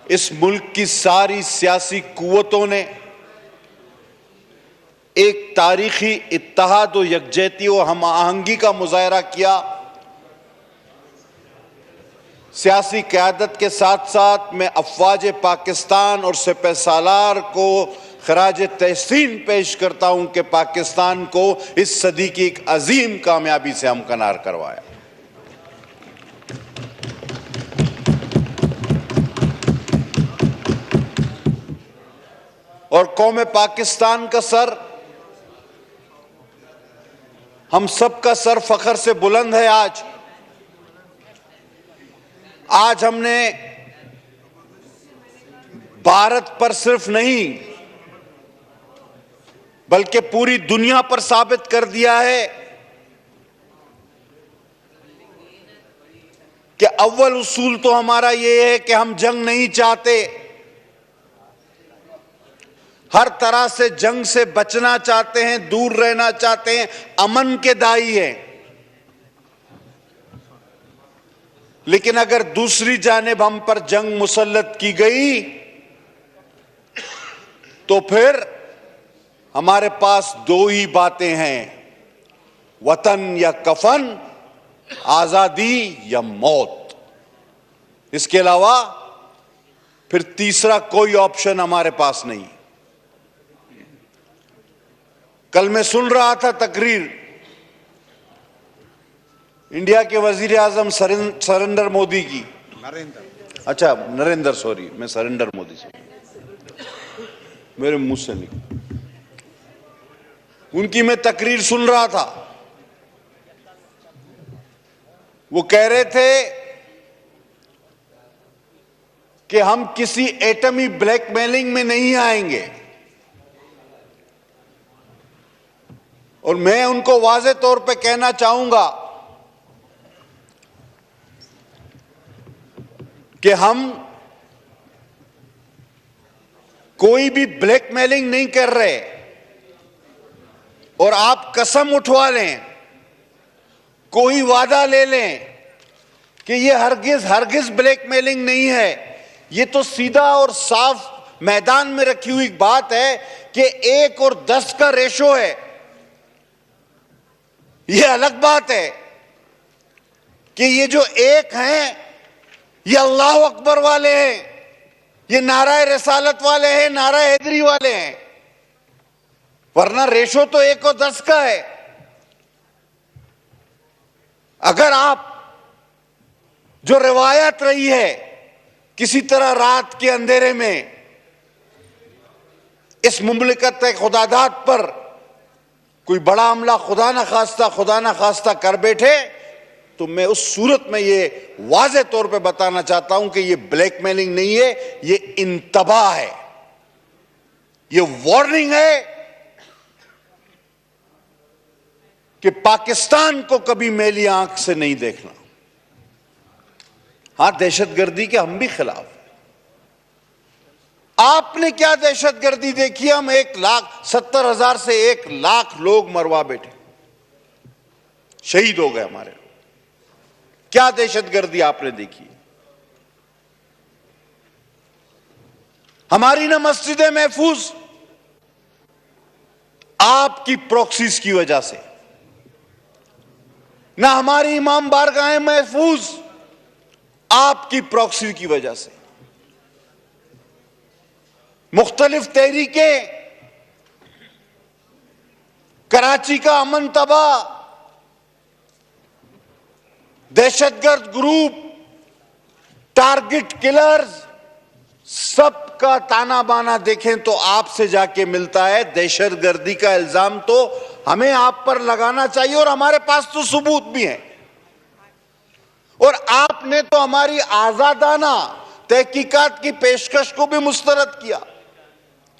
اس ملک کی ساری سیاسی قوتوں نے ایک تاریخی اتحاد و یکجہتی و ہم آہنگی کا مظاہرہ کیا۔ سیاسی قیادت کے ساتھ ساتھ میں افواج پاکستان اور سپہ سالار کو خراج تحسین پیش کرتا ہوں کہ پاکستان کو اس صدی کی ایک عظیم کامیابی سے ہمکنار کروایا۔ اور قوم پاکستان کا سر، ہم سب کا سر فخر سے بلند ہے۔ آج ہم نے بھارت پر صرف نہیں بلکہ پوری دنیا پر ثابت کر دیا ہے کہ اول اصول تو ہمارا یہ ہے کہ ہم جنگ نہیں چاہتے، ہر طرح سے جنگ سے بچنا چاہتے ہیں، دور رہنا چاہتے ہیں، امن کے داعی ہیں۔ لیکن اگر دوسری جانب ہم پر جنگ مسلط کی گئی تو پھر ہمارے پاس دو ہی باتیں ہیں، وطن یا کفن، آزادی یا موت۔ اس کے علاوہ پھر تیسرا کوئی آپشن ہمارے پاس نہیں۔ کل میں سن رہا تھا تقریر، انڈیا کے وزیر اعظم سریندر مودی کی، نریندر سوری، میں سریندر مودی سے میرے منہ سے نکلا، ان کی میں تقریر سن رہا تھا۔ وہ کہہ رہے تھے کہ ہم کسی ایٹمی بلیک میلنگ میں نہیں آئیں گے، اور میں ان کو واضح طور پہ کہنا چاہوں گا کہ ہم کوئی بھی بلیک میلنگ نہیں کر رہے، اور آپ قسم اٹھوا لیں، کوئی وعدہ لے لیں کہ یہ ہرگز بلیک میلنگ نہیں ہے۔ یہ تو سیدھا اور صاف میدان میں رکھی ہوئی بات ہے کہ 1 اور 10 کا ریشو ہے۔ یہ الگ بات ہے کہ یہ جو ایک ہیں یہ اللہ اکبر والے ہیں، یہ نعرہ رسالت والے ہیں، نعرہ حیدری والے ہیں، ورنہ ریشو تو 1 اور 10 کا ہے۔ اگر آپ جو روایت رہی ہے کسی طرح رات کے اندھیرے میں اس مملکت خداداد پر کوئی بڑا حملہ خدا نہ خواستہ کر بیٹھے، تو میں اس صورت میں یہ واضح طور پہ بتانا چاہتا ہوں کہ یہ بلیک میلنگ نہیں ہے، یہ انتباہ ہے، یہ وارننگ ہے کہ پاکستان کو کبھی میلی آنکھ سے نہیں دیکھنا۔ ہاں، دہشت گردی کے ہم بھی خلاف ہیں۔ آپ نے کیا دہشت گردی دیکھی؟ ہم 1,70,000 سے 1,00,000 لوگ مروا بیٹھے، شہید ہو گئے ہمارے لوگ۔ کیا دہشت گردی آپ نے دیکھی؟ ہماری نہ مسجدیں محفوظ آپ کی پروکسیز کی وجہ سے، نہ ہماری امام بارگاہیں محفوظ آپ کی پروکسی کی وجہ سے۔ مختلف تحریکیں، کراچی کا امن تباہ، دہشت گرد گروپ، ٹارگٹ کلرز، سب کا تانا بانا دیکھیں تو آپ سے جا کے ملتا ہے۔ دہشت گردی کا الزام تو ہمیں آپ پر لگانا چاہیے، اور ہمارے پاس تو ثبوت بھی ہیں، اور آپ نے تو ہماری آزادانہ تحقیقات کی پیشکش کو بھی مسترد کیا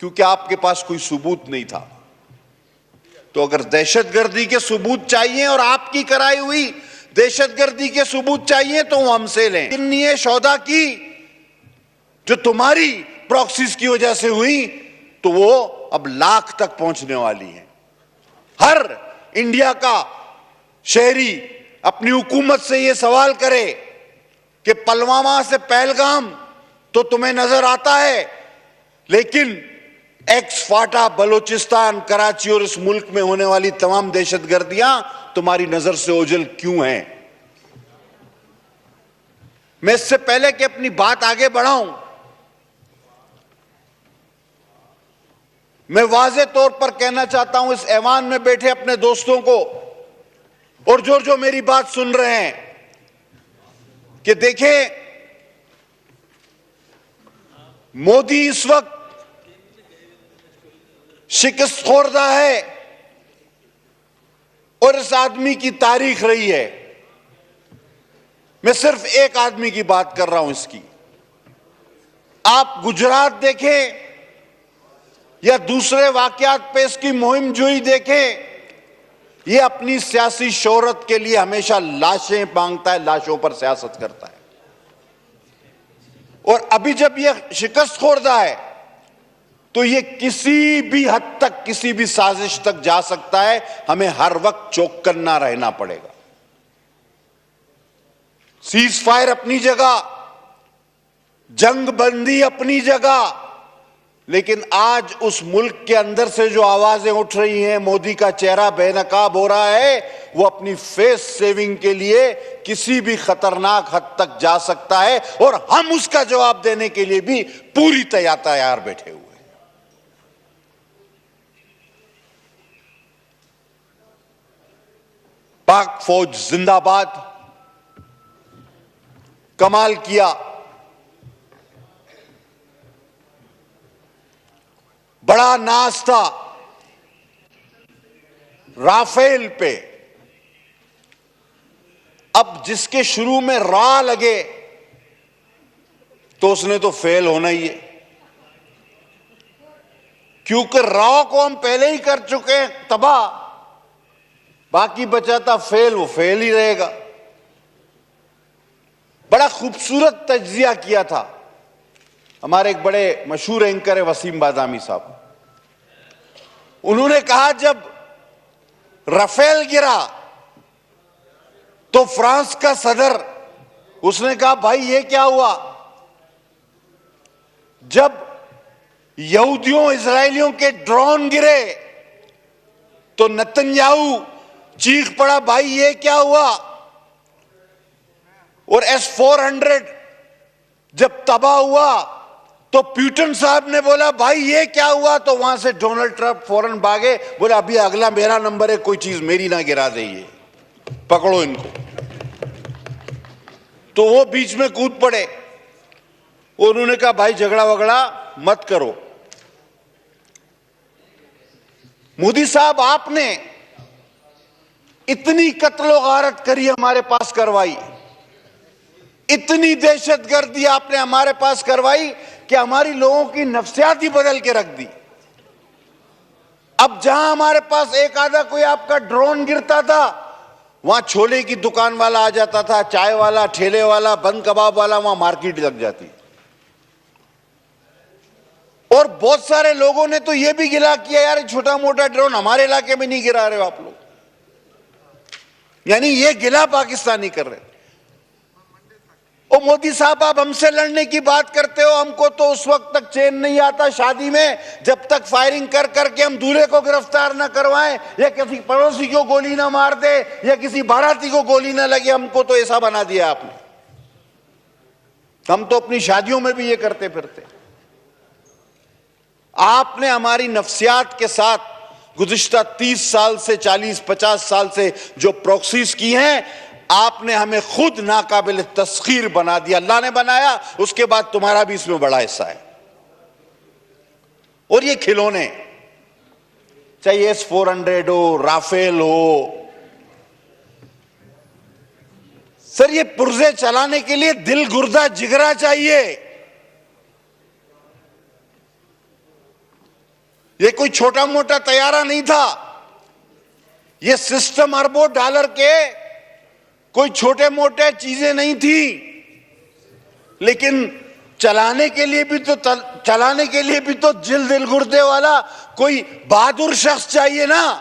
کیونکہ آپ کے پاس کوئی ثبوت نہیں تھا۔ تو اگر دہشت گردی کے ثبوت چاہیے اور آپ کی کرائی ہوئی دہشت گردی کے ثبوت چاہیے تو وہ ہم سے لیں۔ یہ شہدا کی جو تمہاری پروکسیز کی وجہ سے ہوئی تو وہ اب 1,00,000 تک پہنچنے والی ہیں۔ ہر انڈیا کا شہری اپنی حکومت سے یہ سوال کرے کہ پلوامہ سے پہلگام تو تمہیں نظر آتا ہے، لیکن ایکس فاٹا، بلوچستان، کراچی اور اس ملک میں ہونے والی تمام دہشت گردیاں تمہاری نظر سے اوجھل کیوں ہیں؟ میں اس سے پہلے کہ اپنی بات آگے بڑھاؤں، میں واضح طور پر کہنا چاہتا ہوں اس ایوان میں بیٹھے اپنے دوستوں کو اور جو میری بات سن رہے ہیں کہ دیکھیں، مودی اس وقت شکست خوردہ ہے اور اس آدمی کی تاریخ رہی ہے۔ میں صرف ایک آدمی کی بات کر رہا ہوں اس کی۔ آپ گجرات دیکھیں یا دوسرے واقعات پہ اس کی مہم جوئی دیکھیں، یہ اپنی سیاسی شہرت کے لیے ہمیشہ لاشیں مانگتا ہے، لاشوں پر سیاست کرتا ہے، اور ابھی جب یہ شکست خوردہ ہے تو یہ کسی بھی حد تک، کسی بھی سازش تک جا سکتا ہے۔ ہمیں ہر وقت چوکنا رہنا پڑے گا۔ سیز فائر اپنی جگہ، جنگ بندی اپنی جگہ، لیکن آج اس ملک کے اندر سے جو آوازیں اٹھ رہی ہیں، مودی کا چہرہ بے نقاب ہو رہا ہے، وہ اپنی فیس سیونگ کے لیے کسی بھی خطرناک حد تک جا سکتا ہے، اور ہم اس کا جواب دینے کے لیے بھی پوری تیار بیٹھے ہوئے ہیں۔ پاک فوج زندہ باد، کمال کیا، بڑا ناز تھا رافیل پہ۔ اب جس کے شروع میں را لگے تو اس نے تو فیل ہونا ہی ہے، کیونکہ را کو ہم پہلے ہی کر چکے ہیں تباہ، باقی بچا تھا فیل، وہ فیل ہی رہے گا۔ بڑا خوبصورت تجزیہ کیا تھا ہمارے ایک بڑے مشہور اینکر وسیم بادامی صاحب۔ انہوں نے کہا جب رافیل گرا تو فرانس کا صدر، اس نے کہا بھائی یہ کیا ہوا؟ جب یہودیوں اسرائیلیوں کے ڈرون گرے تو نتنیاہو چیخ پڑا بھائی یہ کیا ہوا؟ اور S-400 جب تباہ ہوا تو پیوٹن صاحب نے بولا بھائی یہ کیا ہوا؟ تو وہاں سے ڈونلڈ ٹرمپ فوراً بھاگے، بولے ابھی اگلا میرا نمبر ہے، کوئی چیز میری نہ گرا دے، یہ پکڑو ان کو۔ تو وہ بیچ میں کود پڑے، انہوں نے کہا بھائی جھگڑا وگڑا مت کرو۔ مودی صاحب آپ نے اتنی قتل و غارت کری، ہمارے پاس کروائی، اتنی دہشت گردی آپ نے ہمارے پاس کروائی کہ ہماری لوگوں کی نفسیات ہی بدل کے رکھ دی۔ اب جہاں ہمارے پاس ایک آدھا کوئی آپ کا ڈرون گرتا تھا، وہاں چھولے کی دکان والا آ جاتا تھا، چائے والا، ٹھیلے والا، بند کباب والا، وہاں مارکیٹ لگ جاتی۔ اور بہت سارے لوگوں نے تو یہ بھی گلا کیا یار چھوٹا موٹا ڈرون ہمارے علاقے میں نہیں گرا رہے ہو آپ لوگ، یعنی یہ گلا پاکستانی کر رہے۔ او مودی صاحب آپ ہم سے لڑنے کی بات کرتے ہو، ہم کو تو اس وقت تک چین نہیں آتا شادی میں جب تک فائرنگ کر کر کے ہم دولہے کو گرفتار نہ کروائیں، یا کسی پڑوسی کو گولی نہ مار دے، یا کسی بھاراتی کو گولی نہ لگے۔ ہم کو تو ایسا بنا دیا آپ نے، ہم تو اپنی شادیوں میں بھی یہ کرتے پھرتے۔ آپ نے ہماری نفسیات کے ساتھ گزشتہ 30 سال سے 40-50 سال سے جو پروکسیز کی ہیں، آپ نے ہمیں خود ناقابل تسخیر بنا دیا۔ اللہ نے بنایا، اس کے بعد تمہارا بھی اس میں بڑا حصہ ہے۔ اور یہ کھلونے، چاہیے S-400 ہو، رافیل ہو، سر یہ پرزے چلانے کے لیے دل گردہ جگرا چاہیے، یہ کوئی چھوٹا موٹا طیارہ نہیں تھا، یہ سسٹم اربوں ڈالر کے کوئی چھوٹے موٹے چیزیں نہیں تھی، لیکن چلانے کے لیے بھی تو دل گردے والا کوئی بہادر شخص چاہیے نا۔